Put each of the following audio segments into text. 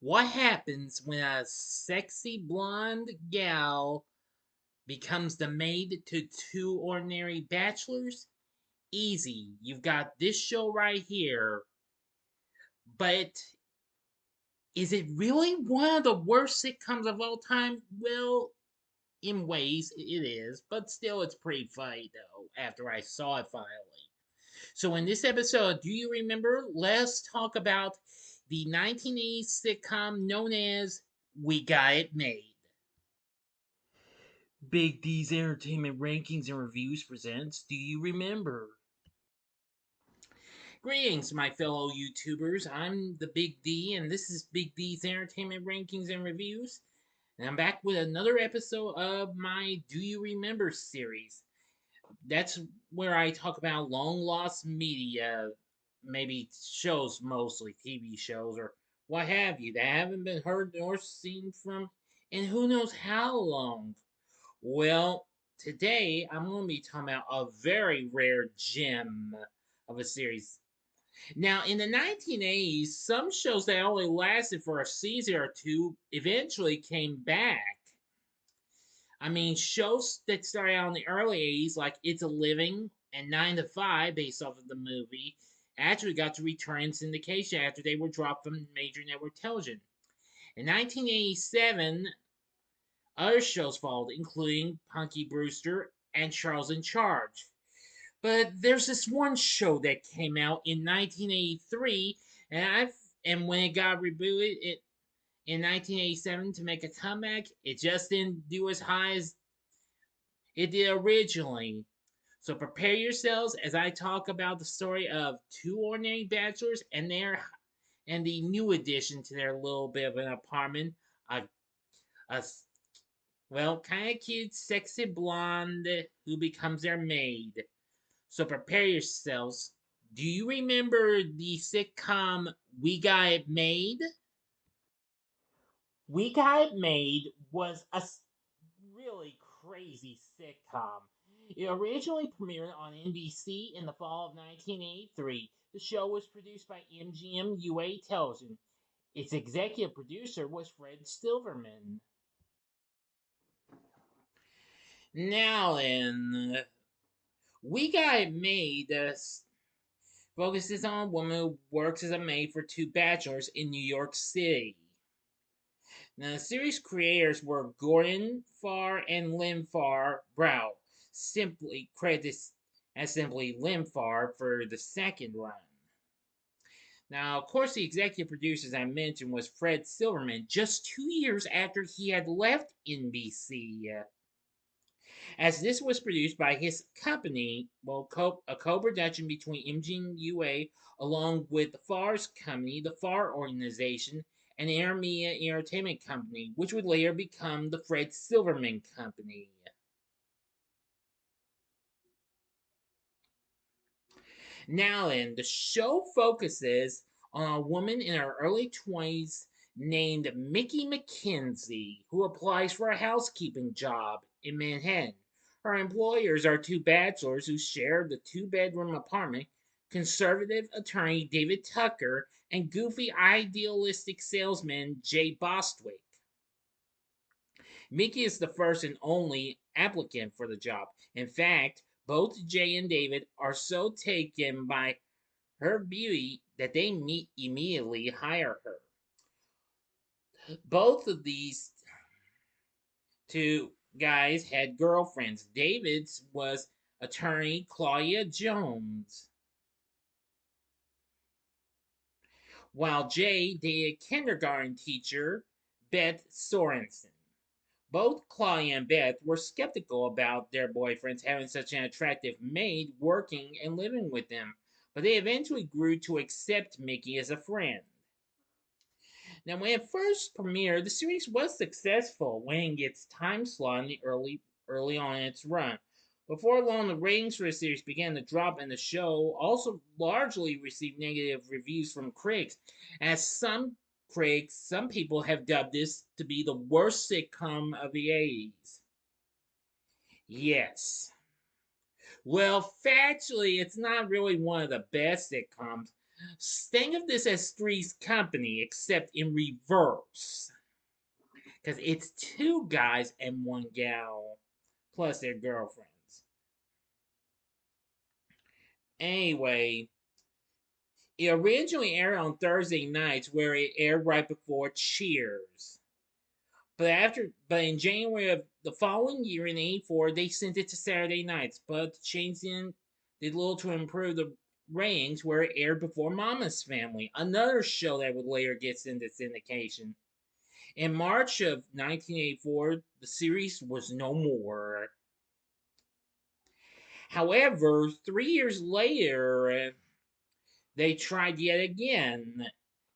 What happens when a sexy blonde gal becomes the maid to two ordinary bachelors? Easy. You've got this show right here. But is it really one of the worst sitcoms of all time? Well, in ways it is, but still it's pretty funny though after I saw it finally. So in this episode, do you remember? Let's talk about the 1980s sitcom known as We Got It Made. Big D's Entertainment Rankings and Reviews presents Do You Remember? Greetings, my fellow YouTubers. I'm the Big D, and this is Big D's Entertainment Rankings and Reviews. And I'm back with another episode of my Do You Remember series. That's where I talk about long lost media, maybe shows mostly, TV shows, or what have you, that haven't been heard nor seen from in who knows how long. Well, today I'm going to be talking about a very rare gem of a series. Now, in the 1980s, some shows that only lasted for a season or two eventually came back. I mean, shows that started out in the early 80s, like It's a Living and 9 to 5, based off of the movie, actually got to return in syndication after they were dropped from major network television. In 1987, other shows followed, including Punky Brewster and Charles in Charge. But there's this one show that came out in 1983, and when it got rebooted in 1987 to make a comeback, it just didn't do as high as it did originally. So prepare yourselves as I talk about the story of two ordinary bachelors and the new addition to their little bit of an apartment, a, a well, kind of cute, sexy blonde who becomes their maid. So prepare yourselves. Do you remember the sitcom We Got It Made? We Got It Made was a really crazy sitcom. It originally premiered on NBC in the fall of 1983. The show was produced by MGM UA Television. Its executive producer was Fred Silverman. Now then, We Got It Made focuses on a woman who works as a maid for two bachelors in New York City. Now, the series creators were Gordon Farr and Lynn Farr Brow, simply credited as simply Lynn Farr for the second run. Now, of course, the executive producer, as I mentioned, was Fred Silverman, just 2 years after he had left NBC. As this was produced by his company, a co-production between MGM UA along with the Farr's company, the Farr Organization, and Intermedia Entertainment Company, which would later become the Fred Silverman Company. Now then, the show focuses on a woman in her early 20s named Mickey McKenzie who applies for a housekeeping job in Manhattan. Her employers are two bachelors who share the two-bedroom apartment, conservative attorney David Tucker and goofy idealistic salesman Jay Bostwick. Mickey is the first and only applicant for the job. In fact, both Jay and David are so taken by her beauty that they immediately hire her. Both of these two guys had girlfriends. David's was attorney Claudia Jones, while Jay dated kindergarten teacher Beth Sorensen. Both Claudia and Beth were skeptical about their boyfriends having such an attractive maid working and living with them, but they eventually grew to accept Mickey as a friend. Now, when it first premiered, the series was successful, winning its time slot in the early on in its run. Before long, the ratings for the series began to drop, and the show also largely received negative reviews from critics, as some people have dubbed this to be the worst sitcom of the 80s. Yes. Well, factually, it's not really one of the best sitcoms, Think of this as Three's Company, except in reverse. Because it's two guys and one gal, plus their girlfriends. Anyway, it originally aired on Thursday nights, where it aired right before Cheers. But in January of the following year, in '84, they sent it to Saturday nights. But changing did little to improve the ratings, where it aired before Mama's Family, another show that would later get into syndication. In March of 1984, the series was no more. However, 3 years later, they tried yet again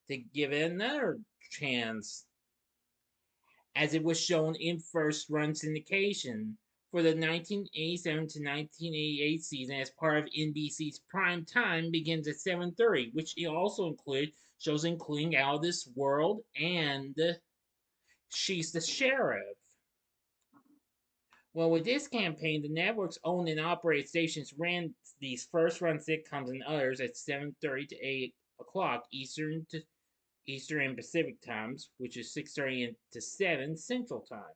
to give it another chance, as it was shown in first run syndication for the 1987 to 1988 season as part of NBC's prime time begins at 7:30, which also included shows including Out of This World and She's the Sheriff. Well, with this campaign, the network's owned and operated stations ran these first-run sitcoms and others at 7:30 to 8 o'clock Eastern and Pacific times, which is 6:30 to 7 Central time.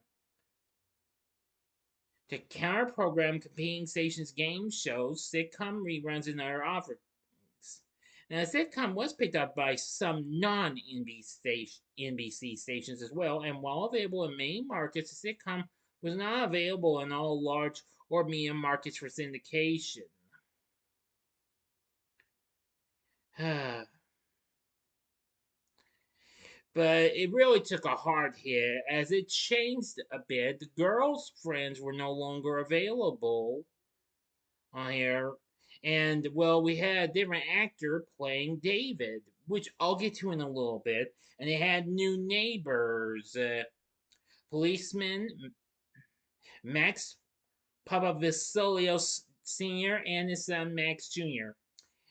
To counter-program competing stations' game shows, sitcom reruns, and other offerings. Now, the sitcom was picked up by some non-NBC stations as well, and while available in many markets, the sitcom was not available in all large or medium markets for syndication. But it really took a hard hit as it changed a bit. The girls' friends were no longer available on here. And well, we had a different actor playing David, which I'll get to in a little bit. And they had new neighbors, policeman Max Papavisolio Sr. and his son Max Jr.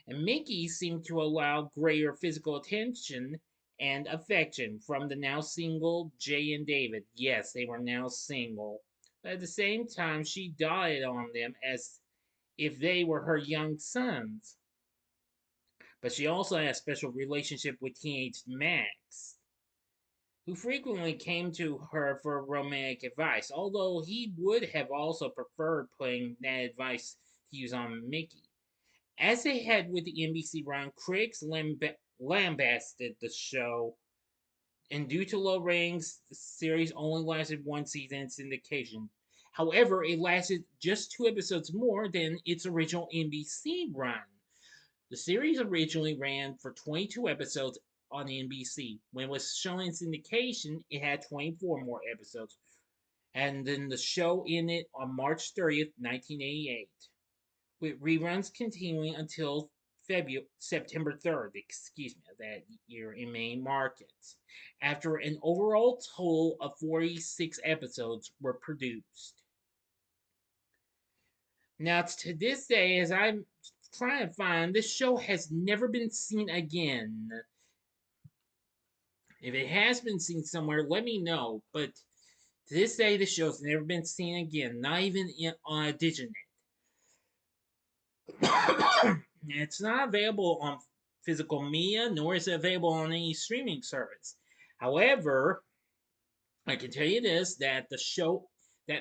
And Mickey seemed to allow greater physical attention and affection from the now single Jay and David. Yes, they were now single. But at the same time, she doted on them as if they were her young sons. But she also had a special relationship with teenage Max, who frequently came to her for romantic advice, although he would have also preferred putting that advice to use on Mickey. As they had with the NBC run, critics lambasted the show, and due to low ratings, the series only lasted one season in syndication. However, it lasted just 2 episodes more than its original NBC run. The series originally ran for 22 episodes on NBC. When it was shown in syndication, it had 24 more episodes. And then the show ended on March 30th, 1988, with reruns continuing until September 3rd, of that year in main markets, after an overall total of 46 episodes were produced. Now, to this day, as I'm trying to find, this show has never been seen again. If it has been seen somewhere, let me know. But to this day, the show's never been seen again, not even on a Diginet. It's not available on physical media, nor is it available on any streaming service. However, I can tell you this: that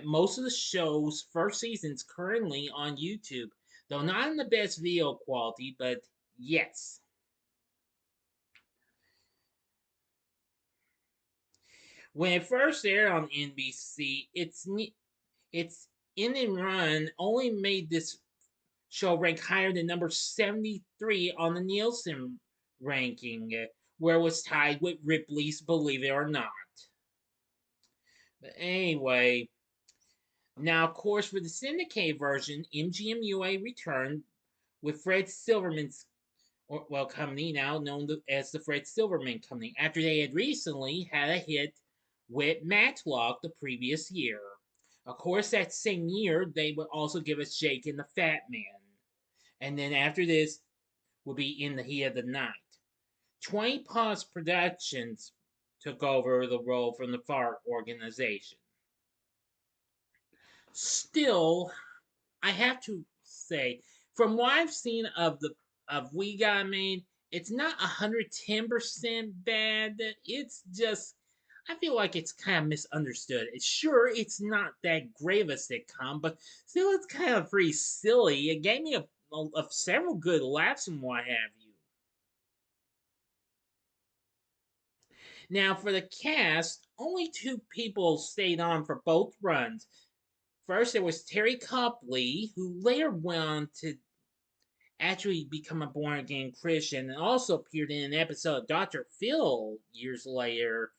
most of the show's first season is currently on YouTube, though not in the best video quality, but yes. When it first aired on NBC, its in and run only made this show rank higher than number 73 on the Nielsen ranking, where it was tied with Ripley's Believe It or Not. But anyway, now, of course, for the syndicated version, MGM UA returned with Fred Silverman's company, now known as the Fred Silverman Company, after they had recently had a hit with Matlock the previous year. Of course, that same year, they would also give us Jake and the Fat Man. And then after this would be In the Heat of the Night. 20 Plus Productions took over the role from the Fart organization. Still, I have to say, from what I've seen of We Got Made It's not 110% bad. It's just I feel like it's kind of misunderstood. It's not that great of a sitcom, but still it's kind of pretty silly. It gave me a several good laughs and what have you. Now for the cast, only two people stayed on for both runs. First, there was Teri Copley, who later went on to actually become a born again Christian and also appeared in an episode of Dr. Phil years later.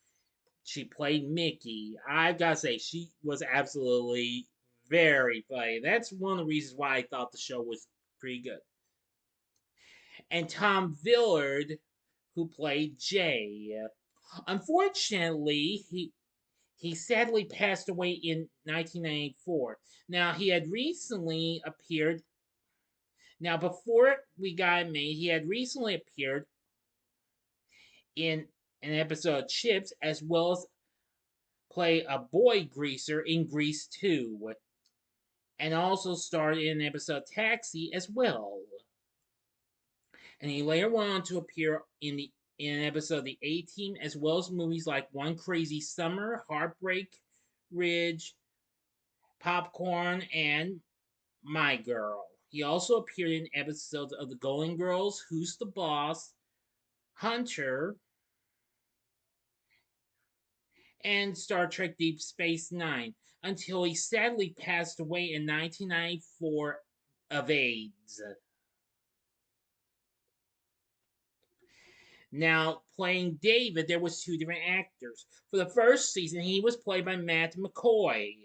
She played Mickey. I gotta say, she was absolutely very funny. That's one of the reasons why I thought the show was pretty good. And Tom Villard, who played Jay. Unfortunately, he sadly passed away in 1994. Now, he had recently appeared. Now, before we got made, he had recently appeared in an episode of Chips, as well as play a boy greaser in Grease 2, and also starred in an episode of Taxi as well. And he later went on to appear in an episode of the A Team, as well as movies like One Crazy Summer, Heartbreak Ridge, Popcorn, and My Girl. He also appeared in episodes of The Golden Girls, Who's the Boss, Hunter, and Star Trek Deep Space Nine until he sadly passed away in 1994 of AIDS. Now, playing David, there was two different actors. For the first season, he was played by Matt McCoy,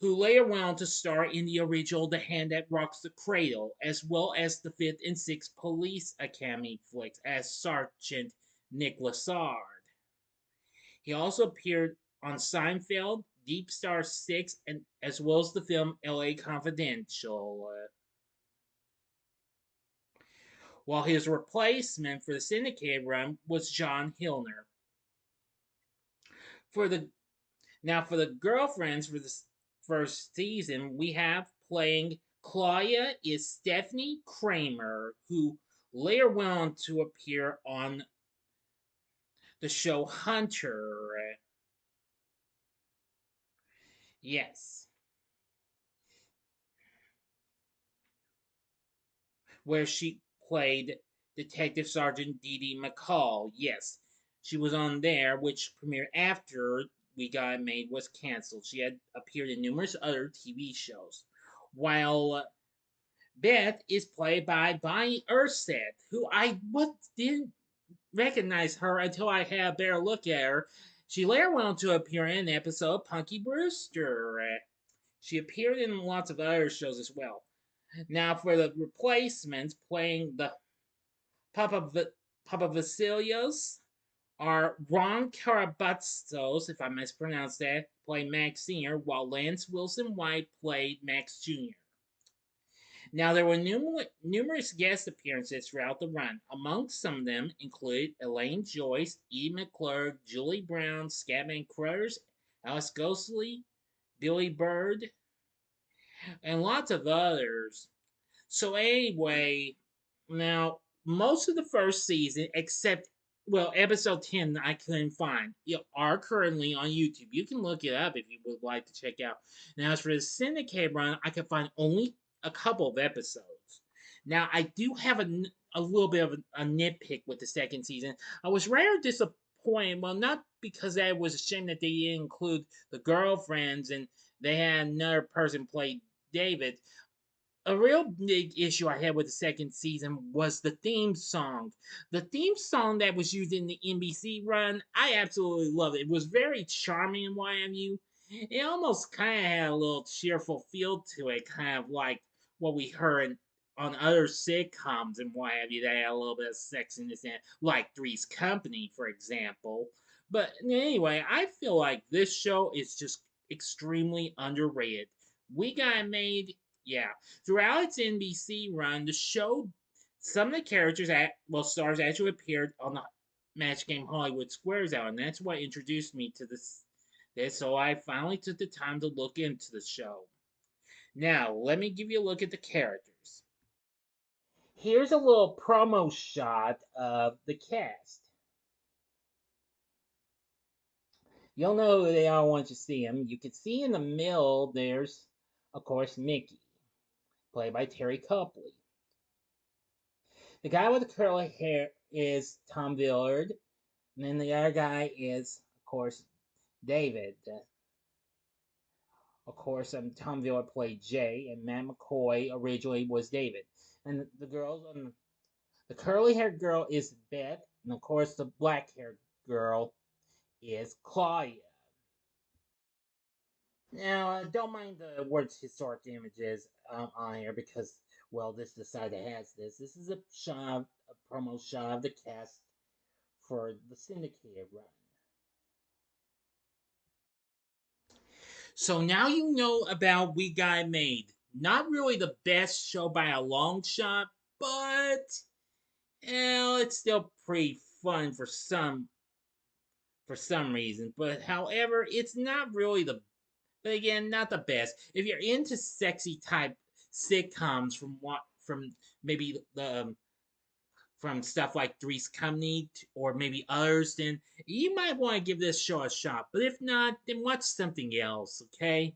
who later went on to star in the original The Hand That Rocks the Cradle, as well as the fifth and sixth Police Academy flicks as Sergeant Nick Lassard. He also appeared on Seinfeld, Deep Star 6, and as well as the film LA Confidential. While his replacement for the syndicated run was John Hillner. For the for the girlfriends for this first season, we have playing Claudia is Stepfanie Kramer, who later went on to appear on the show Hunter. Yes, where she played Detective Sergeant Dee Dee McCall. Yes, she was on there, which premiered after We Got Made was canceled. She had appeared in numerous other TV shows. While Beth is played by Bonnie Urseth, who didn't recognize her until I had a better look at her. She later went on to appear in an episode of Punky Brewster. She appeared in lots of other shows as well. Now, for the replacements, playing the Papa Vasilios are Ron Karabatsos, if I mispronounced that, played Max Sr., while Lance Wilson-White played Max Jr. Now, there were numerous guest appearances throughout the run. Amongst some of them included Elaine Joyce, E. McClure, Julie Brown, Scatman Crothers, Alice Ghostley, Billy Bird, and lots of others. So anyway, now most of the first season, except episode 10 I couldn't find, are currently on YouTube. You can look it up if you would like to check out. Now, as for the syndicate run, I could find only a couple of episodes. Now, I do have a little bit of a nitpick with the second season. I was rather disappointed. Well, not because I was ashamed that they didn't include the girlfriends and they had another person play David. A real big issue I had with the second season was the theme song. The theme song that was used in the NBC run, I absolutely love it. It was very charming and what have you. It almost kind of had a little cheerful feel to it, kind of like what we heard on other sitcoms and what have you that had a little bit of sexiness in it, like Three's Company, for example. But anyway, I feel like this show is just extremely underrated. We Got Made, yeah. Throughout its NBC run, the show, some of the stars actually appeared on the Match Game Hollywood Squares out, and that's what introduced me to this. So I finally took the time to look into the show. Now, let me give you a look at the characters. Here's a little promo shot of the cast. You'll know who they are once you see them. You can see in the middle, there's, of course, Mickey, played by Teri Copley. The guy with the curly hair is Tom Villard, and then the other guy is, of course, David. Of course, Tom Villard played Jay, and Matt McCoy originally was David. And the girls, the curly-haired girl is Beth, and of course, the black-haired girl is Claudia. Now, don't mind the words historic images on here because, well, this decided has this. This is a promo shot of the cast for the syndicated run. So now you know about We Got Made. Not really the best show by a long shot, but well, it's still pretty fun for some reason. But however, it's not really the but again, not the best. If you're into sexy type sitcoms from maybe the from stuff like Three's Company or maybe others, then you might want to give this show a shot. But if not, then watch something else, okay?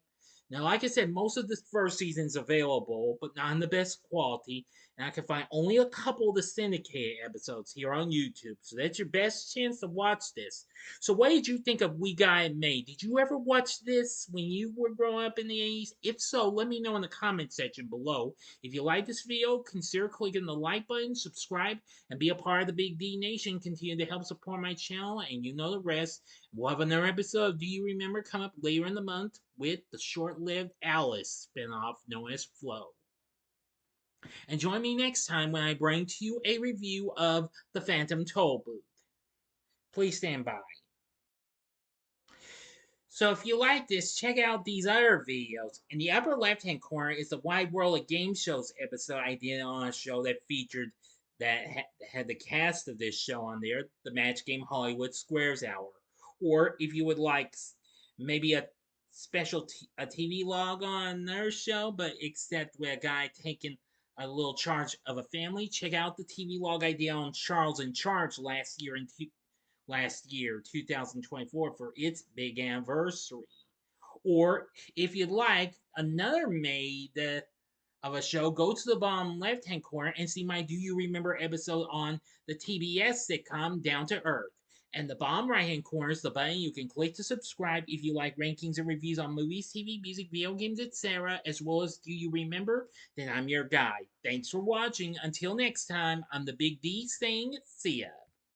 Now, like I said, most of the first season is available, but not in the best quality. And I can find only a couple of the syndicated episodes here on YouTube. So that's your best chance to watch this. So what did you think of We Got Made? Did you ever watch this when you were growing up in the 80s? If so, let me know in the comment section below. If you like this video, consider clicking the like button, subscribe, and be a part of the Big D Nation. Continue to help support my channel, and you know the rest. We'll have another episode of Do You Remember come up later in the month with the short-lived Alice spinoff known as Flo. And join me next time when I bring to you a review of The Phantom Toll Booth. Please stand by. So if you like this, check out these other videos. In the upper left-hand corner is the Wide World of Game Shows episode I did on a show that featured that had the cast of this show on there, the Match Game Hollywood Squares Hour. Or if you would like maybe a special a TV log on another show, but except with a guy taking a little charge of a family, check out the TV log I did on Charles in Charge last year, 2024, for its big anniversary. Or if you'd like another maid of a show, go to the bottom left hand corner and see my Do You Remember episode on the TBS sitcom Down to Earth. And the bottom right hand corner is the button you can click to subscribe if you like rankings and reviews on movies, TV, music, video games, etc., as well as Do You Remember? Then I'm your guy. Thanks for watching. Until next time, I'm the Big D saying see ya.